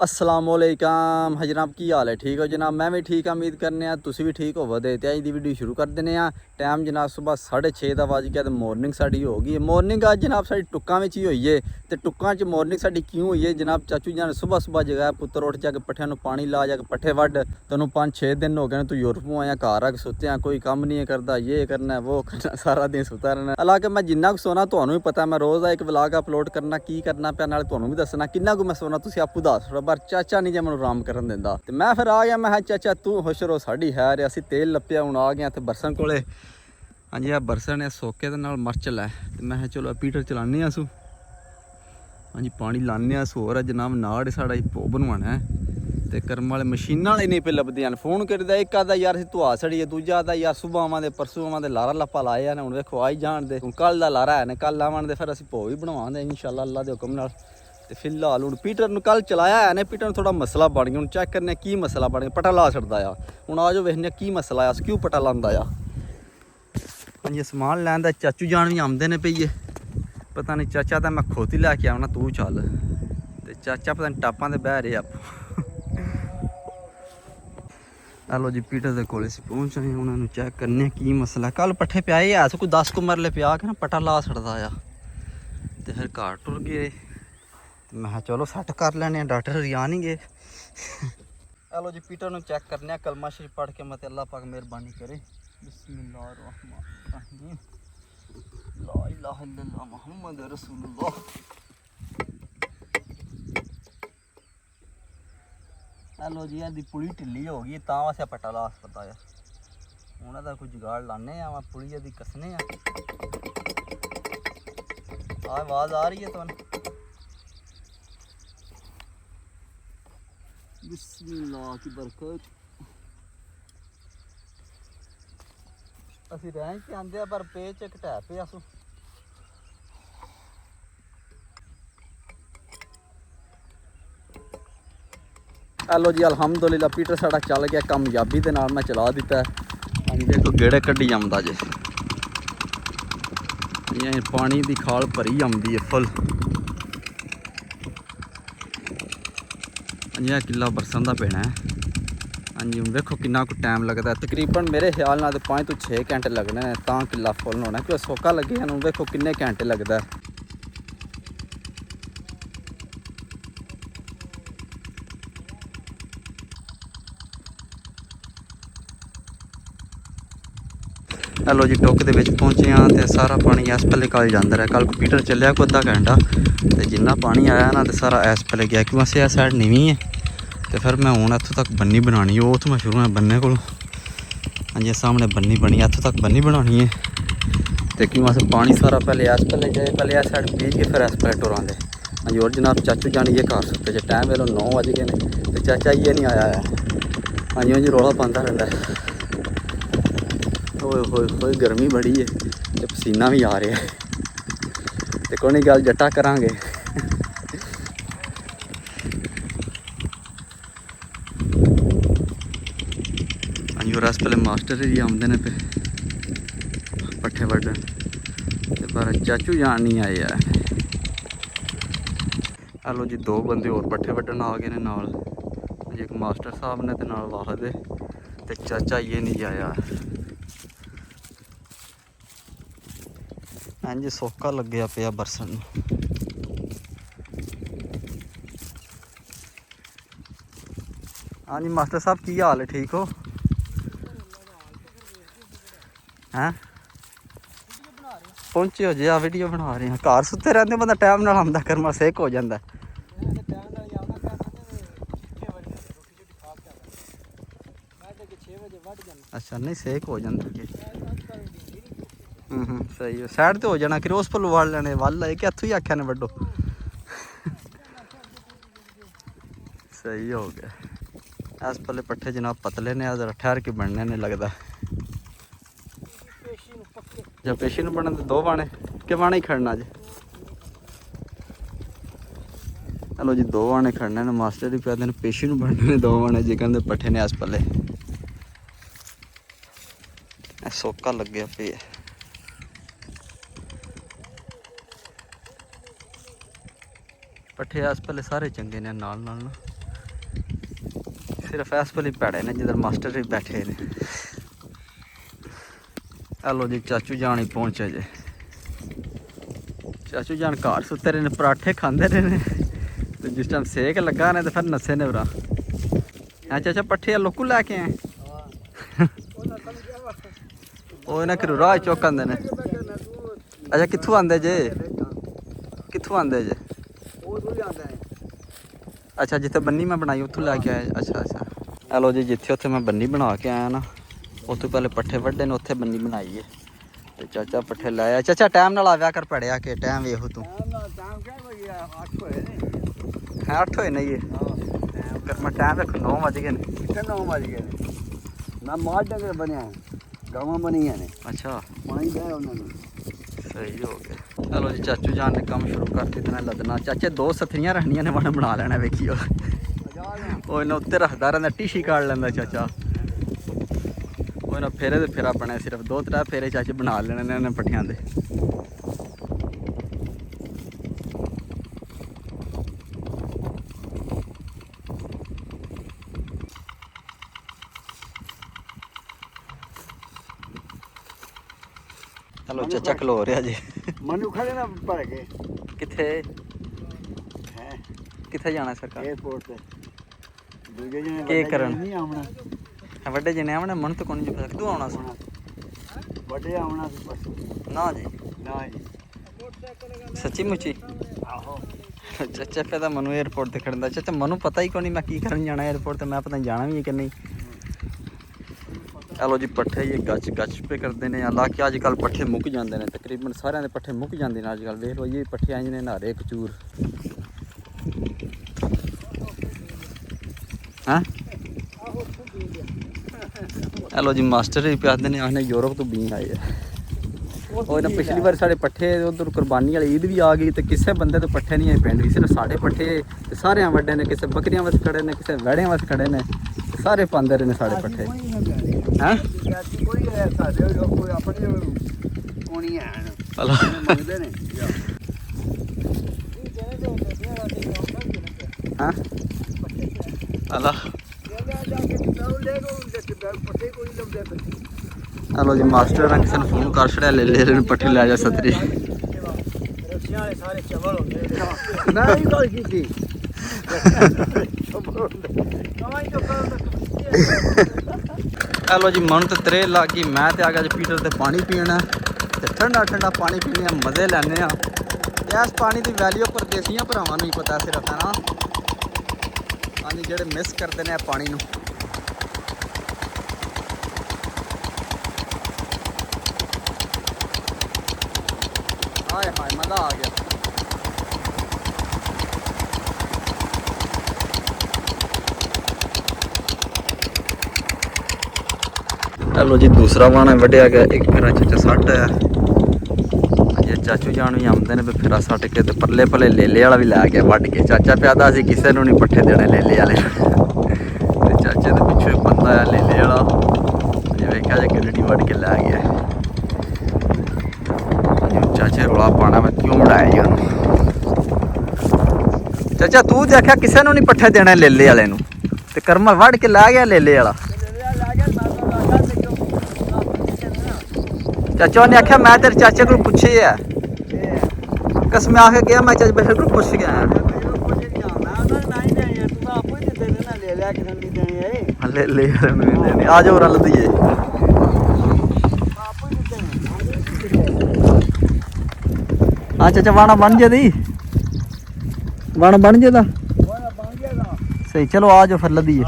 अस्सलामुअलैकुम हाँ जनाब की हाल है ठीक हो जनाब मैं भी ठीक हाँ उम्मीद करने तुसी भी ठीक होवो ते अज दी वीडियो शुरू कर दिने आ। टाइम जनाब सुबह 6:30 का बज गया तो मॉर्निंग साड़ी हो गई मॉर्निंग अज जनाब साड़ी टुक्कां विच ही होई है तो टुक्कां च मॉर्निंग साड़ी क्यों हुई है जनाब चाचू जान सुबह सुबह जगह पुत्र उठ जाके पट्ठियां नूं पानी ला जाके पट्ठे वड्ड तैनूं 5-6 दिन हो गए तू यूरोपों आया घर आके सुत्या कोई काम नहीं करता ये करना वो करना सारा दिन सुता रहना। हालांकि मैं जिन्ना कुछ सोना तुहानूं भी पता मैं रोज़ एक व्लॉग अपलोड करना की करना पिया नाल तुहानूं भी दसना किन्ना कुछ मैं सोना तुसीं आपू दस पर चाचा नहीं जे मैं आराम करन दिंदा ते मैं फिर आ गया मैं चाचा तू खुश रहो साड़ी खैर असीं तेल लप्पिया हुण आ गया इत्थे बरसन कोले। हाँ जी आ बरसन है सोके दे नाल मर्च लै ते मैं चलो पीटर चलाने आं सू। हाँ जी पानी लाने आं होर जनाब नाड़ साड़ा भो बनवाना है ते कर्म वाले मशीनां वाले नहीं पे लभदियां न फोन करदा एक आदा यार तू आ सड़ी है दूजा आदा यार सुबह आवां परसों आवां लारा लप्पा लाया ने हुण वेखो आई जाण दे हुण कल दा लारा है ने कल आवां दे फिर असीं भो भी बनवांदे इंशाअल्लाह अल्लाह दे हुक्म नाल। तो फिलहाल हूँ पीटर नूं कल चलाया है ने पीटर थोड़ा मसला बन गया हूँ चैक करने की मसला बन गया पटा ला छड़दा आ हूँ आ जाओ वेखने की मसला आ क्यों पटा लांदा आ। हाँ जी समान लैन दा चाचू जान भी आमदे ने पईए पता नहीं चाचा तो मैं खोती लैके आना तू चल ते चाचा पता नहीं टापां ते बह रहे आप। हेलो जी पीटर दे कोल असीं पहुंच आए उन्होंने चैक करने की मसला कल पट्ठे प्याए है कोई 10 कुछ मरले प्या के ना पटा ला छड़दा आ ते फिर घर टुर गए मैं चलो सैट कर लैने डॉक्टर रिया नहीं गए। हेलो जी पीटर नूं चैक करने कलमा शरीफ पढ़ के मत अल्लाह पाक मेहरबानी करे बिस्मिल्लाहिर्रहमानिर्रहीम ला इलाहा इल्लल्लाह मुहम्मद रसूलुल्लाह। हेलो जी यदि पुली ढिली हो गई तां वास्ते पट्टा ला सकता है हूँ का कोई जुगाड़ लाने पुली यदि कसने आवाज़ आ रही है तुहानूं बिस्मिल्लाह की बरकत असीं रैंच ते आंदे पर पेच एक ढै पे असू हेलो जी अल्हम्दुलिल्लाह पीटर साड़ा चल गया कामयाबी के नाल मैं चला दिता है। हाँ जी देखो गेड़े कड्ढी आंदा जे पानी की खाल भरी आंदी है फुल। हाँ जी किला बरसन का पेना है। हाँ जी हूँ देखो कितना कुछ टाइम लगता है तकरीबन मेरे ख्याल नाल 5 तो 6 घंटे लगने तां किला फुल होना क्योंकि सोका लगे हूँ देखो किन्ने घंटे लगता है। हेलो जी टुक के पहुंचे हाँ तो सारा पानी इस पहले कल जाता रहा कल पीटर चलिया को अद्धा घंटा तो जिन्ना पानी आया ना तो सारा इस पहले गया क्यों अस साइड नीवी है तो फिर मैं हूँ इतों तक बन्नी बनानी वो उत्थों मैं शुरू है बन्ने को। हाँ जी सामने बन्नी बनी इतों तक बन्नी बनानी है तो क्यों अस पानी सारा पहले इस पहले जाए पहले इस साइड पी के फिर इस पहले टुरांदे। हाँ जी और जनाब चाचू जानी ये घर सुते जो टाइम वेलो 9 बज गए तो चाचा ये नहीं आया है। हाँ जी रौला पाता रहता है होए गर्मी बड़ी है तो पसीना भी आ रहा है तो कोई गल जट्टा करांगे। हाँ और इस पहले मास्टर जी आमदे ने पे पट्ठे वड्डन ते पर चाचू जान नहीं आए है। हेलो जी 2 बंदे और पट्ठे वड्डन आ गए नाल एक मास्टर साहब ने ते नाल वाहद ते चाचा ये नहीं आया। हाँ जी सोका लग्या पिया बरसन। हाँ जी मास्टर साहब की हाल है ठीक हो हैं पहुंचे हो जी आ वीडियो बना रहे हैं घर सुते रहते बंदा टाइम नाल आंदा कर्मा सेक हो जाता है। अच्छा नहीं सेक हो जाता सही है साइड तो हो जाना कि उस पर वाड़ लेने वल है कि इत्थों ही आख्या ने वड्डो सही हो गया। इस पहले पट्ठे जनाब पतले ने जरा ठहर के बनने ने लगता जब पेशी में बनने 2 बाने के बाने ही खड़ना जी। हेलो जी 2 बाने खड़ने ने मास्टर ही कहते हैं पेशी में बनने ने 2 बाने जी कहते पट्ठे ने इस पहले सोका लगे पे पट्ठे इस पहले सारे चंगे ने नाल नाल ना ਸਿਰਫ ਇਸ ਵੇਲੇ ਭੈੜੇ ਨੇ ਜਿੱਧਰ ਮਾਸਟਰ ਵੀ ਬੈਠੇ ਨੇ। ਹੈਲੋ ਜੀ, ਚਾਚੂ ਜਾਨ ਹੀ ਪਹੁੰਚੇ ਜੇ। ਚਾਚੂ ਜਾਨ ਘਰ ਸੁੱਤੇ ਰਹੇ ਨੇ, ਪਰਾਠੇ ਖਾਂਦੇ ਰਹੇ ਨੇ ਤੇ ਜਿਸ ਟਾਈਮ ਸੇਕ ਲੱਗਾ ਨੇ ਤੇ ਫਿਰ ਨੱਸੇ ਨੇ ਉਰਾ। ਹਾਂ ਚਾਚਾ, ਪੱਠੇ ਲੋਕੂ ਲੈ ਕੇ ਆਏ? ਉਹ ਇਹਨਾਂ ਘਰੋਂ ਰਾਹ ਚੁੱਕ ਆਉਂਦੇ ਨੇ। ਅੱਛਾ, ਕਿੱਥੋਂ ਆਉਂਦੇ ਜੇ? ਕਿੱਥੋਂ ਆਉਂਦੇ ਜੇ? ਅੱਛਾ, ਜਿੱਥੇ ਬੰਨੀ ਮੈਂ ਬਣਾਈ ਉੱਥੋਂ ਲੈ ਕੇ ਆਏ। ਅੱਛਾ ਅੱਛਾ। ਹੈਲੋ ਜੀ, ਜਿੱਥੇ ਉੱਥੇ ਮੈਂ ਬੰਨੀ ਬਣਾ ਕੇ ਆਇਆ ਨਾ, ਉੱਥੋਂ ਪਹਿਲੇ ਪੱਠੇ ਵੱਢੇ ਨੇ, ਉੱਥੇ ਬੰਨੀ ਬਣਾਈ ਹੈ ਤੇ ਚਾਚਾ ਪੱਠੇ ਲਾਇਆ। ਚਾਚਾ ਟਾਈਮ ਨਾਲ ਆਵਿਆ ਕਰ, ਪੜਿਆ ਕਿ ਟਾਈਮ ਵੇਖੋ ਤੂੰ। ਹੈ 8 ਹੋਏ ਨਹੀਂ ਕਰ ਮੈਂ ਟਾਈਮ ਵੇਖੋ 9 ਵਜ ਗਏ ਨੇ। 9 ਵਜ ਗਏ ਨੇ। ਮੈਂ ਮਾਲ ਡੰਗਰ ਬਣਿਆ, ਗਾਵਾਂ ਬਣੀਆਂ ਨੇ। ਅੱਛਾ, ਪਾਣੀ ਦੇ ਉਹਨਾਂ ਨੂੰ। ਸਹੀ ਹੋ ਗਿਆ। ਚਲੋ ਜੀ, ਚਾਚੂ ਜਾਨ ਨੇ ਕੰਮ ਸ਼ੁਰੂ ਕਰ ਦਿੱਤਾ ਲੱਦਣਾ। ਚਾਚੇ 2 ਸਥਰੀਆਂ ਰੱਖਣੀਆਂ ਨੇ, ਵਣ ਬਣਾ ਲੈਣਾ ਵੇਖੀਓ। ਉਹ ਇਹਨਾਂ ਉੱਤੇ ਰੱਖਦਾ ਰਹਿੰਦਾ, ਟੀਸ਼ੀ ਕਾੜ ਲੈਂਦਾ ਚਾਚਾ। ਉਹ ਇਹਨਾਂ ਫੇਰੇ ਤੇ ਫੇਰਾ ਬਣਿਆ, ਸਿਰਫ 2-3 ਫੇਰੇ ਚਾਚੇ ਬਣਾ ਲੈਣੇ ਨੇ ਇਹਨਾਂ ਪੱਠਿਆਂ ਦੇ। ਚਲੋ ਚਾਚਾ ਖਲੋ ਰਿਹਾ ਜੀ। ਮਨੂ ਖੜੇ ਨਾ ਭਰ ਕੇ। ਕਿੱਥੇ ਹੈ ਕਿੱਥੇ ਜਾਣਾ ਸਰਕਾਰ? 에어ਪੋਰਟ ਤੇ ਦੂਜੇ ਜਣੇ ਕੀ ਕਰਨ? ਨਹੀਂ ਆਉਣਾ। ਵੱਡੇ ਜਣੇ ਆਉਣੇ, ਮਨ ਤਾਂ ਕੋਈ ਨਹੀਂ ਪਤਾ। ਤੂੰ ਆਉਣਾ ਸੀ? ਵੱਡੇ ਆਉਣਾ ਸੀ ਪਰਸੋਂ। ਨਾ ਜੀ, ਨਾ ਜੀ। ਸੱਚੀ ਮੁੱਚੀ? ਆਹੋ। ਚਾਚਾ ਪਹਿਲਾਂ ਮੈਨੂੰ 에어ਪੋਰਟ ਤੇ ਖੜਦਾ। ਚਾਚਾ ਮੈਨੂੰ ਪਤਾ ਹੀ ਕੋਈ ਨਹੀਂ ਮੈਂ ਕੀ ਕਰਨ ਜਾਣਾ 에어ਪੋਰਟ ਤੇ। ਮੈਂ ਪਤਾ ਜਾਣਾ ਵੀ ਹੈ ਕਿ ਨਹੀਂ। ਚਲੋ ਜੀ, ਪੱਠੇ ਇਹ ਗੱਚ ਪੇ ਕਰਦੇ ਨੇ। ਹਾਲਾਂਕਿ ਅੱਜ ਕੱਲ੍ਹ ਪੱਠੇ ਮੁੱਕ ਜਾਂਦੇ ਨੇ, ਤਕਰੀਬਨ ਸਾਰਿਆਂ ਦੇ ਪੱਠੇ ਮੁੱਕ ਜਾਂਦੇ ਨੇ ਅੱਜ ਕੱਲ੍ਹ। ਵੇਖ ਲਓ ਇਹ ਪੱਠੇ ਆਏ ਨੇ ਨਾਰੇ ਕਚੂਰ। ਹਾਂ ਹੈਲੋ ਜੀ, ਮਾਸਟਰ ਵੀ ਪਿਆਦੇ ਨੇ, ਆਖਨੇ ਯੂਰਪ ਤੋਂ ਬੀਨ ਆਏ ਆ। ਉਹ ਨਾ ਪਿਛਲੀ ਵਾਰ ਸਾਡੇ ਪੱਠੇ ਉਧਰ ਕੁਰਬਾਨੀ ਵਾਲੀ ਈਦ ਵੀ ਆ ਗਈ ਤੇ ਕਿਸੇ ਬੰਦੇ ਤੋਂ ਪੱਠੇ ਨਹੀਂ ਆਏ ਪਿੰਡ ਵੀ। ਸਿਰਫ ਸਾਡੇ ਪੱਠੇ ਤੇ ਸਾਰਿਆਂ ਵੱਡੇ ਨੇ, ਕਿਸੇ ਬੱਕਰੀਆਂ ਵਾਸਤੇ ਖੜੇ ਨੇ, ਕਿਸੇ ਵਹਿੜਿਆਂ ਵਾਸਤੇ ਖੜੇ ਨੇ, ਸਾਰੇ ਪਾਉਂਦੇ ਰਹੇ ਨੇ ਸਾਡੇ ਪੱਠੇ। ਹਾਂ ਕੋਈ ਹੈ ਸਾਡੇ ਕੋਈ ਆਪਣੇ ਕੋਣੀ ਹੈ ਹਲੋ ਮੰਗਦੇ ਨੇ। ਹਾਂ ਹਲੋ ਹਲੋ ਜੀ, ਮਾਸਟਰ ਨੇ ਕਿਸੇ ਨੂੰ ਫੋਨ ਕਰ ਛੜਿਆ, ਲੈ ਲੈ ਪੱਠੇ ਲੈ ਜਾ ਸਤਰੀ। ਸਾਰੇ ਚਵਲ ਹੁੰਦੇ ਮੈਂ ਹੀ ਗੱਲ ਕੀਤੀ। ਹੈਲੋ ਜੀ, ਮਨ ਤੇ ਤਰੇ ਲੱਗ ਗਈ। ਮੈਂ ਤੇ ਆ ਗਿਆ ਜੀ ਪੀਟਰ ਤੇ ਪਾਣੀ ਪੀਣਾ ਤੇ ਠੰਡਾ ਠੰਡਾ ਪਾਣੀ ਪੀਣੇ ਆ, ਮਜ਼ੇ ਲੈਣੇ ਆ। ਇਸ ਪਾਣੀ ਦੀ ਵੈਲਿਊ ਪਰਦੇਸੀਆਂ ਭਰਾਵਾਂ ਨੂੰ ਹੀ ਪਤਾ ਸਿਰਫ, ਹੈ ਨਾ। ਹਾਂਜੀ, ਜਿਹੜੇ ਮਿਸ ਕਰਦੇ ਨੇ ਪਾਣੀ ਨੂੰ। ਹਾਏ ਹਾਏ, ਮਜ਼ਾ ਆ ਗਿਆ। ਚਲੋ ਜੀ, ਦੂਸਰਾ ਵਾਣਾ ਵੱਢਿਆ ਗਿਆ। ਇੱਕ ਮੇਰਾ ਚਾਚਾ ਸੱਟ ਹੈ। ਅਜੇ ਚਾਚੂ ਜਾਣ ਵੀ ਆਉਂਦੇ ਨੇ ਵੀ ਫੇਰਾ ਸੱਟ ਕੇ ਤੇ ਪਰਲੇ ਪਰਲੇ ਲੇਲੇ ਵਾਲਾ ਵੀ ਲੈ ਗਿਆ ਵੱਢ ਕੇ। ਚਾਚਾ ਪਿਆਦਾ ਸੀ ਕਿਸੇ ਨੂੰ ਨਹੀਂ ਪੱਠੇ ਦੇਣੇ ਲੇਲੇ ਵਾਲੇ ਤੇ ਚਾਚੇ ਦੇ ਪਿੱਛੇ ਬੰਦਾ ਆ ਲੇਲੇ ਵਾਲਾ। ਅਜੇ ਵੇਖਿਆ ਜੇ ਕਿਰੜੀ ਵੱਢ ਕੇ ਲੈ ਗਿਆ। ਚਾਚੇ ਰੌਲਾ ਪਾਣਾ ਮੈਂ ਕਿਉਂ ਬਣਾਇਆ ਜੀ ਉਹਨੂੰ। ਚਾਚਾ ਤੂੰ ਦੇਖਿਆ ਕਿਸੇ ਨੂੰ ਨਹੀਂ ਪੱਠੇ ਦੇਣੇ ਲੇਲੇ ਵਾਲੇ ਨੂੰ ਤੇ ਕਰਮਾ ਵੱਢ ਕੇ ਲੈ ਗਿਆ ਲੇਲੇ ਵਾਲਾ। ਚਾਚਾ ਨੇ ਆਖਿਆ ਮੈਂ ਤੇਰੇ ਚਾਚੇ ਕੋਲ ਪੁੱਛੇ ਆ। ਕਸਮ ਆ ਕੇ ਗਿਆ, ਮੈਂ ਚਾਚੇ ਬਸ਼ਰ ਕੋਲ ਪੁੱਛ ਕੇ ਆਇਆ। ਲੈ ਲੈ ਦੇਣੇ ਆ ਜਾਓ ਰਲ ਦਈਏ। ਹਾਂ ਚਾਚਾ, ਵਾਣਾ ਬਣ ਜੇ ਦੀ, ਵਾਣਾ ਬਣ ਜੇ ਦਾ ਸਹੀ। ਚਲੋ ਆ ਜਾਓ ਫਿਰ ਲੱਦੀਏ।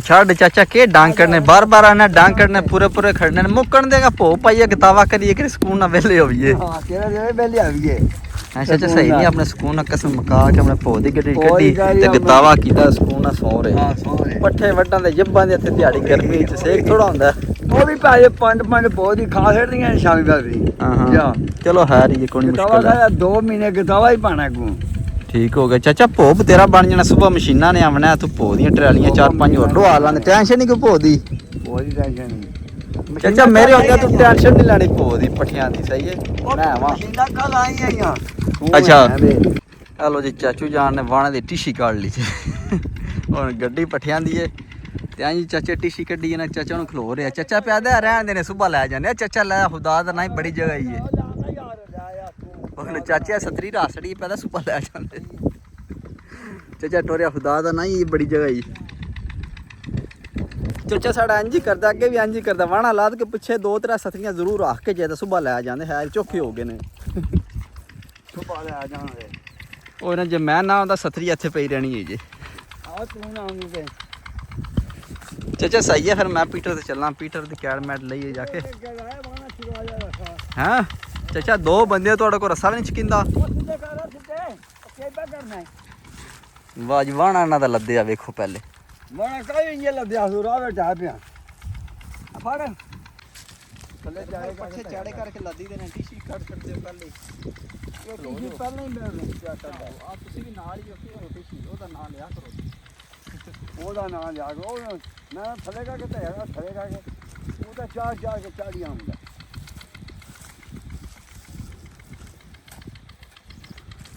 छड़ चाचा के डांग करने बार बार आना, डांग करने पूरे पूरे खड़ने मुक्कन देगा भो पाइए किताबा करिए कि सुकून ना वेले होइए। अच्छा अच्छा, सही नहीं अपने सुकून ना कसम मका के अपने भो दी गड्डी कड्डी ते किताबा कीता सुकून ना सो रहे। पट्ठे वड्डां दे जब्बां दे ते दिहाड़ी गर्मी च सेक थोड़ा हुंदा ਉਹ ਵੀ ਭਾਵੇਂ ਪੰਜ ਬਹੁਤ ਹੀ ਖਾ ਛੱਡਦੀਆਂ ਸ਼ਾਮੀ ਵਾਲੀ। हां हां, चलो है ये कोई मुश्किल है। 2 ਮਹੀਨੇ ਕਿਤਾਬਾ ਹੀ ਪਾਣਾ ਕੋ। ਠੀਕ ਹੋ ਗਿਆ ਚਾਚਾ। ਭੋਪ ਤੇਰਾ ਬਣ ਜਾਣਾ, ਸੁਬਾ ਮਸ਼ੀਨਾਂ ਨੇ ਆਵਣਾ, ਤੂੰ ਭੋ ਦੀਆਂ ਟਰਾਲੀਆਂ 4-5 ਹੋਰ ਲਵਾ ਲਾਂਦੇ, ਟੈਨਸ਼ਨ ਨਹੀਂ ਕੋਈ ਭੋ ਦੀ। ਕੋਈ ਟੈਨਸ਼ਨ ਨਹੀਂ ਚਾਚਾ ਮੇਰੇ ਹੁੰਦਿਆਂ ਤੂੰ ਟੈਨਸ਼ਨ ਨਹੀਂ ਲੈਣੀ ਭੋ ਦੀ ਪੱਠਿਆਂ ਦੀ, ਸਹੀ ਹੈ। ਮੈਂ ਆਵਾਂ ਮਸ਼ੀਨਾਂ ਕੱਲ ਆਈਆਂ ਅੱਛਾ। ਹਲੋ ਜੀ ਚਾਚੂ ਜਾਨ ਨੇ ਵਾਹਣੇ ਦੀ ਟੀਸ਼ੀ ਕੱਢ ਲਈ ਜੀ ਹੁਣ ਗੱਡੀ ਪੱਠਿਆਂ ਦੀ ਏ ਤੇ ਆਂ ਜੀ ਚਾਚੇ ਟੀਸ਼ੀ ਕੱਢੀ ਇਹਨਾਂ ਚਾਚਾ ਨੂੰ ਖਲੋ ਰਿਹਾ। ਚਾਚਾ ਪਿਆਦਾ ਰਹਿਣ ਦੇ ਨੇ, ਸੁਬਾ ਲੈ ਜਾਂਦੇ ਆ। ਚਾਚਾ ਲੈ ਖੁਦਾ ਦਾ ਨਾ ਬੜੀ ਜਗ੍ਹਾ ਹੀ ਏ। ਉਹਨੇ ਚਾਚਾ ਸਤਰੀ ਰਾਸੜੀ ਪੈਦਾ ਸੁਬਾ ਲੈ ਜਾਂਦੇ। ਚਾਚਾ ਟੋਰਿਆ ਖੁਦਾ ਦਾ ਨਾ ਹੀ ਬੜੀ ਜਗ੍ਹਾ ਹੀ। ਚਾਚਾ ਸਾਡਾ ਇੰਜ ਹੀ ਕਰਦਾ, ਅੱਗੇ ਵੀ ਇੰਜ ਹੀ ਕਰਦਾ, ਵਾਹਣਾ ਲਾਦ ਕੇ ਪਿੱਛੇ 2-3 ਸਤਰੀਆਂ ਜ਼ਰੂਰ ਰੱਖ ਕੇ ਜੇ ਤਾਂ ਸੁਬਾ ਲੈ ਜਾਂਦੇ। ਹੈ ਚੌਖੇ ਹੋ ਗਏ ਨੇ ਸੁਬਾ ਲੈ ਆ ਜਾਣਗੇ। ਉਹ ਨਾ ਜੇ ਮੈਂ ਨਾ ਆਉਂਦਾ ਸਤਰੀ ਇੱਥੇ ਪਈ ਰਹਿਣੀ ਹੈ ਜੀ। ਆ ਤੂੰ ਨਾ ਆਉਂਦੀ ਤੇ ਚਾਚਾ ਸਹੀ ਹੈ ਫਿਰ ਮੈਂ ਪੀਟਰ ਤੇ ਚੱਲਾਂ, ਪੀਟਰ ਦੀ ਕੈਡ ਮੈਟ ਲਈਏ ਜਾ ਕੇ। ਹਾਂ ਚਾਚਾ 2 ਬੰਦੇ ਤੁਹਾਡੇ ਕੋਲ ਰੱਸਾ ਵੀ ਨਹੀਂ ਚਕਿੰਦਾ। ਵਾਹ ਜੀ ਵਾਹਣਾ ਇਹਨਾਂ ਦਾ ਲੱਦਿਆ ਵੇਖੋ ਪਹਿਲੇ। ਮੈਂ ਕਾਹੀ ਇੰਜ ਲੱਦਿਆ ਸੂ ਰਾਹ ਵਿੱਚ ਆ ਪਿਆ ਫੜ ਥੱਲੇ ਜਾਏ ਪੱਠੇ ਚਾੜੇ ਕਰਕੇ ਲੱਦੀ ਦੇ ਨੇ ਟੀਸ਼ੀ ਕੱਟ ਕਰਦੇ ਪਹਿਲੇ। ਇਹ ਟੀਸ਼ੀ ਪਹਿਲਾਂ ਹੀ ਮੈਂ ਕਿਆ ਕਰਦਾ ਆ ਤੁਸੀਂ ਵੀ ਨਾਲ ਹੀ ਰੱਖੋ ਟੀਸ਼ੀ, ਉਹਦਾ ਨਾਂ ਲਿਆ ਕਰੋ। ਉਹਦਾ ਨਾਂ ਲਿਆ ਕੇ ਉਹ ਮੈਂ ਥੱਲੇ ਕਾ ਕੇ ਤੇ ਹੈਗਾ ਥੱਲੇ ਕਾ ਕੇ ਉਹ ਤਾਂ ਚਾਰ ਕੇ ਚਾੜੀਆਂ ਹੁੰਦਾ।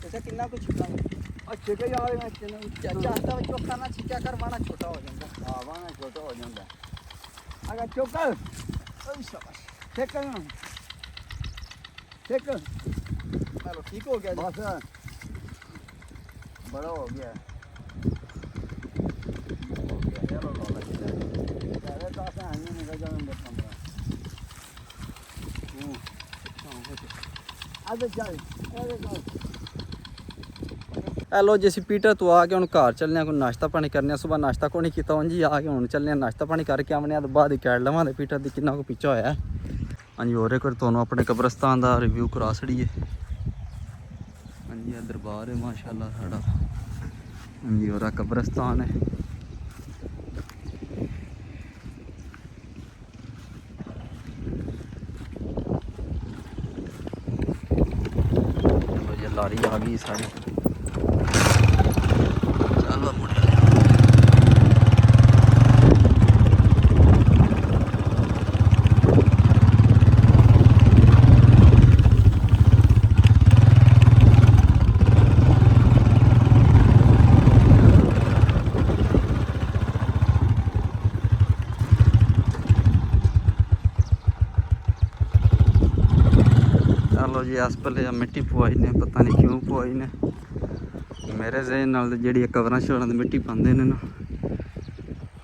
ਚਾਚਾ ਕਿੰਨਾ ਕੁ ਛਿੱਕਾ ਅੱਛੇ ਕੇ ਯਾਰ ਮੈਂ ਕਿੰਨਾ ਚਾਚਾ ਹੱਥਾਂ ਵਿੱਚ ਚੋਖਾ ਨਾ ਛਿੱਕਿਆ ਕਰ, ਵਾਹਣਾ ਛੋਟਾ ਹੋ ਜਾਂਦਾ। ਹਾਂ ਵਾਣਾ ਛੋਟਾ ਹੋ ਜਾਂਦਾ। ਅਗਾ ਚੋਕਲ ਓਏ ਸ਼ਾਬਾਸ਼ ਠੇਕ ਨਾ ਠੇਕ ਚਲੋ ਠੀਕ ਹੋ ਗਿਆ ਜੀ। ਬਸ ਬੜਾ ਹੋ ਗਿਆ। ਹੈਲੋ ਜੀ ਅਸੀਂ ਪੀਟਰ ਤੋਂ ਆ ਕੇ ਹੁਣ ਘਰ ਚੱਲਨੇ ਆ, ਕੋਈ ਨਾਸ਼ਤਾ ਪਾਣੀ ਕਰਨੇ ਆ। ਸੁਬਾਹ ਨਾਸ਼ਤਾ ਕੋਈ ਨਹੀਂ ਕੀਤਾ ਉਂਝ ਆ ਕੇ ਹੁਣ ਚੱਲਨੇ ਆ ਨਾਸ਼ਤਾ ਪਾਣੀ ਕਰਕੇ ਆਵਣੇ ਆ, ਤੇ ਬਾਅਦ ਹੀ ਕਹਿ ਲਵਾਂਗੇ ਪੀਟਰ ਦੀ ਕਿੰਨਾ ਕੁ ਪਿੱਛਾ ਹੋਇਆ। ਹਾਂਜੀ ਹੋਰ ਇੱਕ ਵਾਰ ਤੁਹਾਨੂੰ ਆਪਣੇ ਕਬਰਸਤਾਨ ਦਾ ਰਿਵਿਊ ਕਰਾ ਛੜੀਏ। ਹਾਂਜੀ ਇਹ ਦਰਬਾਰ ਹੈ ਮਾਸ਼ਾਅੱਲਾ ਸਾਡਾ। ਹਾਂਜੀ ਹੋਰ ਕਬਰਸਤਾਨ ਹੈ। ਲਾਰੀ ਆ ਗਈ ਸਾਡੀ। ਚਲੋ ਮੁੰਡਿਆ ਜੀ ਇਸ ਪੱਲੇ ਮਿੱਟੀ ਪਵਾਈ ਨੇ, ਪਤਾ ਨਹੀਂ ਕਿਉਂ ਪਵਾਈ ਨੇ। ਮੇਰੇ ਜ਼ਹਿਨ ਨਾਲ ਜਿਹੜੀ ਕਵਰਾਂ ਸ਼ਵਰਾਂ ਦੀ ਮਿੱਟੀ ਪਾਉਂਦੇ ਨੇ ਨਾ,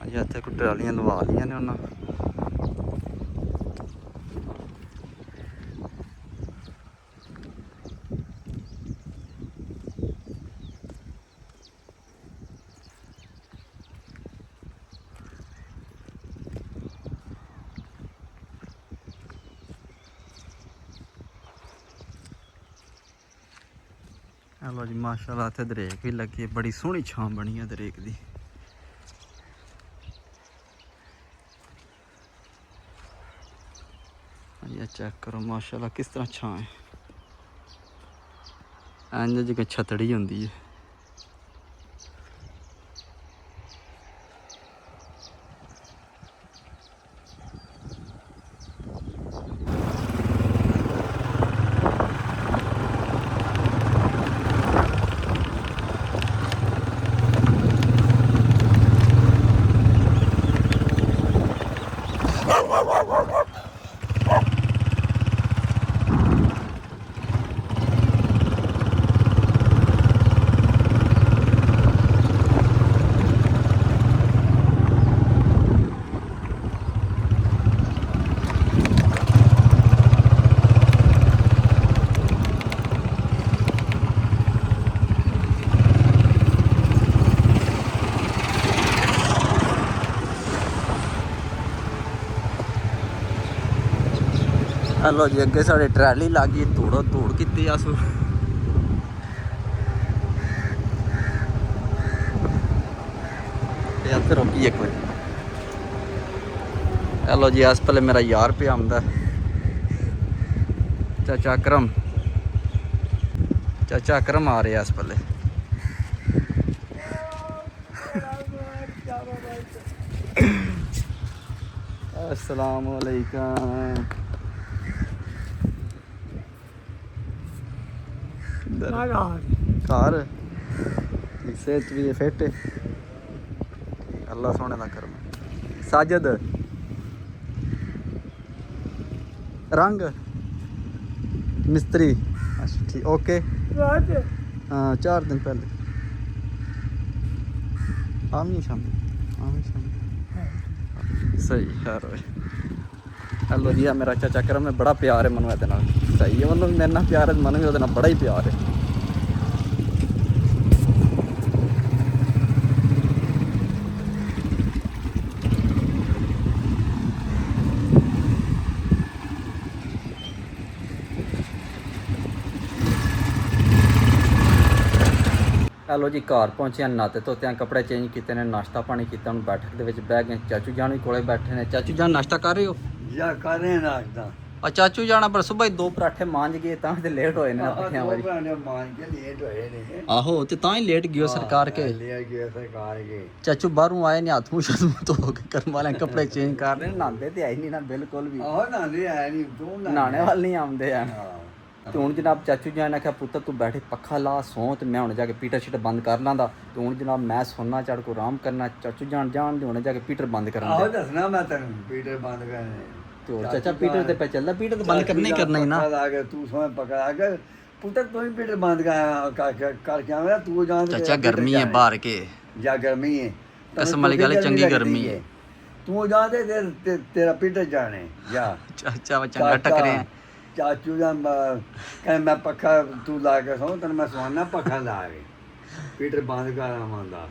ਅਜੇ ਇੱਥੇ ਕੋਈ ਟਰਾਲੀਆਂ ਲਵਾ ਲਈਆਂ ਨੇ ਉਹਨਾਂ। हेलो जी माशाल्लाह इत्थे दरेक भी लगी है, बड़ी सोहनी छां बनी है दरेक दी। ये चेक करो माशाल्लाह किस तरह छां है, इंज जिवें छतड़ी होंदी है। हेलो जी अगे साढ़े ट्रैली लग गई, धूड़ो धूड़ की अस रोकी एक बार। हेलो जी इस पहले मेरा यार पे आंदा चाचा अकरम आ रहे इस पहले। अस्सलाम वालेकुम। घर सेहत भी फिट अल्लाह सोने का करम। साजिद रंग मिस्त्री अच्छा ठीक ओके हाँ 4 दिन पहले आमी शाम सही यार हेलो जी मेरा चाचा करम है बड़ा प्यार है मनु ਇਹਦੇ ਨਾਲ सही है मतलब मेरे ਨਾਲ प्यार है मनु भी ਉਹਦੇ ਨਾਲ बड़ा ही प्यार है। ਹੈਲੋ ਜੀ ਘਰ ਪਹੁੰਚੇ ਨਾਤੇ ਧੋਤਿਆਂ ਕੱਪੜੇ ਚੇਂਜ ਕੀਤੇ ਨੇ ਨਾਸ਼ਤਾ ਪਾਣੀ ਕੀਤਾ ਹੁਣ ਬੈਠਕ ਦੇ ਵਿੱਚ ਬਹਿ ਗਏ ਚਾਚੂ ਜਾਨ ਵੀ ਕੋਲੇ ਬੈਠੇ ਨੇ। ਚਾਚੂ ਜਾਨ ਨਾਸ਼ਤਾ ਕਰ ਰਹੇ ਹੋ? ਜਾਂ ਕਰ ਰਹੇ ਨਾਸ਼ਤਾ। ਆ ਚਾਚੂ ਜਾਣਾ ਪਰ ਸੁਬਾਹ ਹੀ 2 ਪਰਾਠੇ ਮਾਂਜ ਗਏ ਤਾਂ ਤੇ ਲੇਟ ਹੋਏ ਨੇ ਪੱਠਿਆਂ ਵਾਰੀ। ਮਾਨ ਕੇ ਲੇਟ ਹੋਏ ਨੇ ਆਹੋ ਤੇ ਤਾਂ ਹੀ ਲੇਟ ਗਿਓ ਸਰਕਾਰ ਕੇ ਲੈ ਗਿਆ ਸਰਕਾਰ ਕੇ। ਚਾਚੂ ਬਾਹਰੋਂ ਆਏ ਨੇ ਹੱਥ ਮੂੰਹ ਸ਼ਰਮ ਧੋ ਕੇ ਕਰਮ ਵਾਲੇ ਕੱਪੜੇ ਚੇਂਜ ਕਰ ਰਹੇ ਨੇ ਨਾਂਦੇ ਤੇ ਆਈ ਨਹੀਂ ਨਾ ਬਿਲਕੁਲ ਵੀ। ਆਹ ਨਾਂਦੇ ਆਇਆ ਨਹੀਂ ਤੂੰ ਨਾਣੇ ਵਾਲ ਨਹੀਂ ਆਉਂਦੇ ਆ। ਤੇ ਹੁਣ ਜਨਾਬ ਚਾਚੂ ਜੀ ਨੇ ਆਖਿਆ ਪੁੱਤਰ ਤੂੰ ਬੈਠੇ ਪੱਖਾ ਲਾ ਸੌਂ ਤੇ ਮੈਂ ਹੁਣ ਜਾ ਕੇ ਪੀਟਰ ਸ਼ੀਟ ਬੰਦ ਕਰ ਲਾਂਦਾ। ਤੇ ਹੁਣ ਜਨਾਬ ਮੈਂ ਸੋਨਾ ਚੜ ਕੋ ਆਰਾਮ ਕਰਨਾ ਚਾਚੂ ਜਾਣ ਦੇ ਹੁਣ ਜਾ ਕੇ ਪੀਟਰ ਬੰਦ ਕਰਨ ਆਹੋ ਦੱਸਣਾ ਮੈਂ ਤੈਨੂੰ ਪੀਟਰ ਬੰਦ ਕਰਨੇ। ਤੇ ਹੋਰ ਚਾਚਾ ਪੀਟਰ ਤੇ ਪੈ ਚੱਲਦਾ ਪੀਟਰ ਤਾਂ ਬੰਦ ਕਰਨਾ ਹੀ ਕਰਨਾ ਹੀ ਨਾ। ਲਾ ਕੇ ਤੂੰ ਸੋਏ ਪਕੜਾ ਕੇ ਪੁੱਤਰ ਤੂੰ ਹੀ ਪੀਟਰ ਬੰਦ ਕਰ ਕੇ ਆਵੇਂ ਤੂੰ ਜਾਣ ਚਾਚਾ ਗਰਮੀ ਹੈ ਬਾਹਰ ਕੇ ਜਾਂ ਗਰਮੀ ਹੈ ਕਸਮ ਵਾਲੀ ਗੱਲ ਚੰਗੀ ਗਰਮੀ ਹੈ। ਤੂੰ ਜਾਦੇ ਤੇਰਾ ਪੀਟਰ ਜਾਣੇ ਜਾ ਚਾਚਾ ਚੰਗਾ ਟਕਰੇ ਚਾਚੂ ਦਾ ਕਹਿੰਦਾ ਮੈਂ ਪੱਖਾ ਤੂੰ ਲਾ ਕੇ ਸੌਂ ਤੈਨੂੰ ਮੈਂ ਸਵਾਨਾ ਪੱਖਾ ਲਾ ਕੇ ਪੀਟਰ ਬੰਦ ਕਰ ਆਵਾਂਦਾ।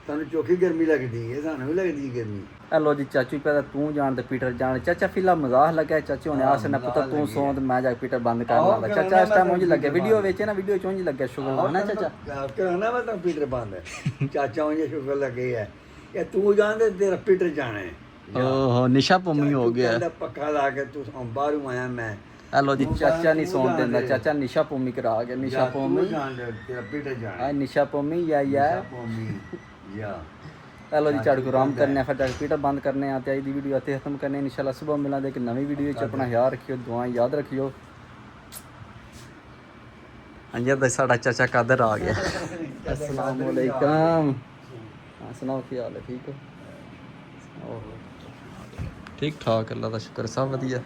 ਤੈਨੂੰ ਚੋਖੀ ਗਰਮੀ ਲੱਗਦੀ ਹੈ ਸਾਨੂੰ ਵੀ ਲੱਗਦੀ ਗਰਮੀ। ਹੈਲੋ ਜੀ ਚਾਚੂ ਪਹਿਲਾਂ ਤੂੰ ਜਾਣ ਤੇ ਪੀਟਰ ਜਾਣ। ਚਾਚਾ ਫਿਲਾ ਮਜ਼ਾਕ ਲੱਗਿਆ ਚਾਚੂ ਨੇ ਆਸ ਨੇ ਪੁੱਤਰ ਤੂੰ ਸੌਂ ਤੇ ਮੈਂ ਜਾ ਕੇ ਪੀਟਰ ਬੰਦ ਕਰ ਲਾਂਦਾ। ਚਾਚਾ ਇਸ ਟਾਈਮ ਉਂਝ ਲੱਗੇ ਵੀਡੀਓ ਵਿੱਚ ਨਾ ਵੀਡੀਓ ਚੋਂ ਉਂਝ ਲੱਗਿਆ ਸ਼ੁਗਰ ਹੈ ਨਾ ਚਾਚਾ ਕਹਿਣਾ ਮੈਂ ਤਾਂ ਪੀਟਰ ਬੰਦ ਚਾਚਾ ਉਂਝ ਸ਼ੁਗਰ ਲੱਗੇ ਹੈ ਕਿ ਤੂੰ ਜਾਣ ਤੇਰਾ ਪੀਟਰ ਜਾਣਾ ਹੈ। ਓਹੋ ਨਿਸ਼ਾ ਭੂਮੀ ਹੋ ਗਿਆ ਪੱਖਾ ਲਾ ਕੇ ਤੂੰ ਬਾਹਰੋਂ ਆਇਆ ਮੈਂ। ਹੈਲੋ ਜੀ ਚਾਚਾ ਨਹੀਂ ਸੌਣ ਦਿੰਦਾ ਚਾਚਾ ਨਿਸ਼ਾ ਭੂਮੀ ਕਰਾ ਗਿਆ ਨਿਸ਼ਾ ਭੂਮੀ ਤੇਰਾ ਪੀਟਰ ਜਾਣਾ ਆ ਨਿਸ਼ਾ ਭੂਮੀ या हेलो जी झाड़ू को आराम करने फिर जाके पीटर बंद करने आते आज की वीडियो इतने खत्म करने इंशाल्लाह सुबह मिला एक नवी वीडियो अपना ख्याल रखियो दुआएं याद रखियो। हाँ जी साडा चाचा कादर आ गया। अस्सलाम वालेकुम सुनाओ की हाल है ठीक हो? ठीक ठाक अल्लाह का शुक्र सब वधिया।